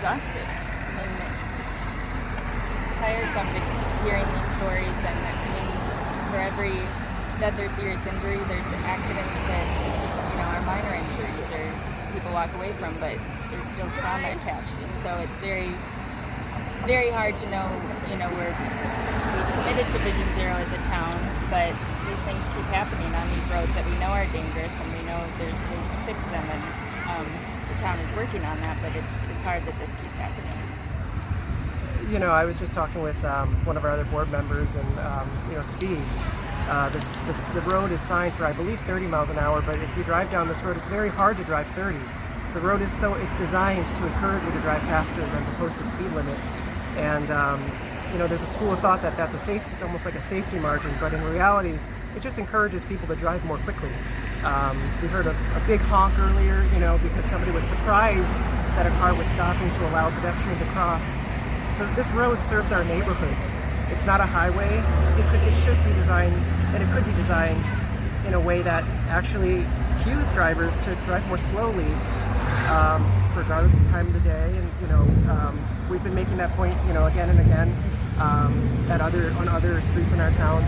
exhausted. I mean, it's tiresome to hearing these stories, and I mean, for every death or serious injury, there's accidents that, you know, are minor injuries or people walk away from, but there's still trauma attached. And so it's very hard to know, you know, we've committed to Vision Zero as a town, but these things keep happening on these roads that we know are dangerous, and we know there's ways to fix them, and the town is working on that, but it's hard that this keeps happening. You know, I was just talking with one of our other board members, and you know, speed. The road is signed for, I believe, 30 miles an hour, but if you drive down this road, it's very hard to drive 30. The road is it's designed to encourage you to drive faster than the posted speed limit. And you know, there's a school of thought that that's a safety, almost like a safety margin, but in reality, it just encourages people to drive more quickly. We heard a big honk earlier, you know, because somebody was surprised that a car was stopping to allow a pedestrian to cross. This road serves our neighborhoods. It's not a highway. It should be designed, and it could be designed in a way that actually cues drivers to drive more slowly, regardless of the time of the day. And you know, we've been making that point, you know, again and again, on other streets in our town.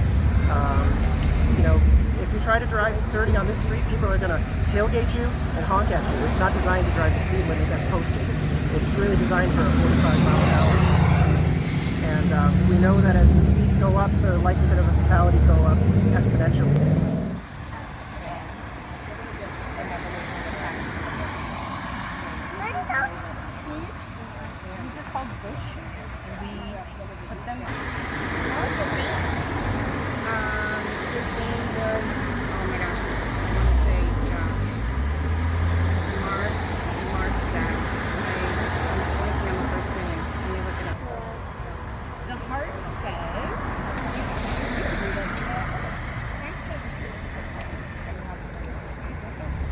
You know, if you try to drive 30 on this street, people are going to tailgate you and honk at you. It's not designed to drive the speed limit that's posted. It's really designed for a 45 mile an hour speed. And we know that as the speeds go up, the likelihood of a fatality go up exponentially. These are called bush shoes, and we put them on. What was his name? His name was, oh my gosh, I want to say Josh. Marczak. I'm blanking on the first name. Let me look it up. The heart says,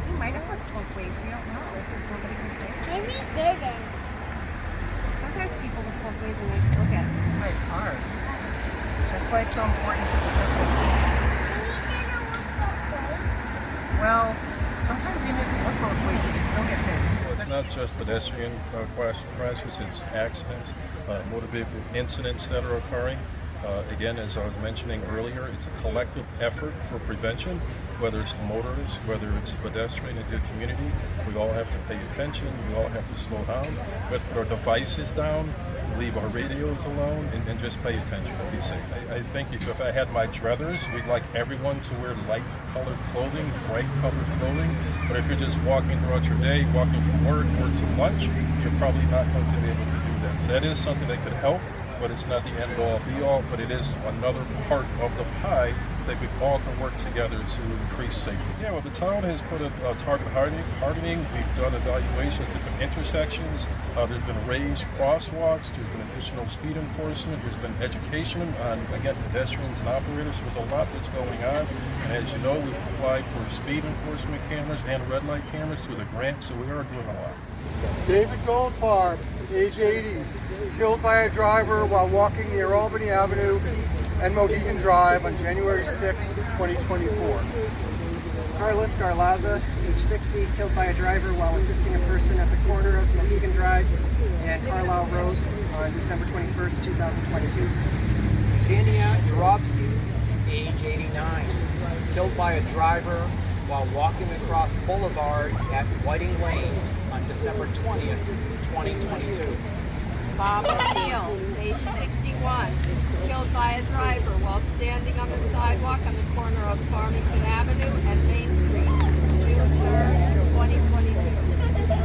he might have looked both ways. We don't know because nobody was there. Maybe he didn't. Sometimes people look both ways and they still get Right, hard. That's why it's so important to be careful. Well, sometimes even if you look both ways, you can still get hit. It's not just pedestrian crashes, it's accidents, motor vehicle incidents that are occurring. Again, as I was mentioning earlier, it's a collective effort for prevention, whether it's the motorists, whether it's the pedestrian in the community. We all have to pay attention, we all have to slow down, we have to put our devices down, leave our radios alone, and just pay attention and be safe. I think if I had my druthers, we'd like everyone to wear light-colored clothing, bright-colored clothing, but if you're just walking throughout your day, walking from work or to lunch, you're probably not going to be able to do that. So that is something that could help, but it's not the end-all, be-all, but it is another part of the pie that we all can work together to increase safety. Yeah, well, the town has put a target hardening. We've done evaluation of different intersections. There's been raised crosswalks. There's been additional speed enforcement. There's been education on, again, pedestrians and operators. There's a lot that's going on. And as you know, we've applied for speed enforcement cameras and red light cameras through the grant, so we are doing a lot. David Goldfarb, age 80, killed by a driver while walking near Albany Avenue and Mohegan Drive on January 6, 2024. Carlos Garlaza, age 60, killed by a driver while assisting a person at the corner of Mohegan Drive and Carlisle Road on December 21st, 2022. Xenia Yurovsky, age 89, killed by a driver while walking across Boulevard at Whiting Lane on December 20th, 2022. Bob O'Neill, age 61, killed by a driver while standing on the sidewalk on the corner of Farmington Avenue and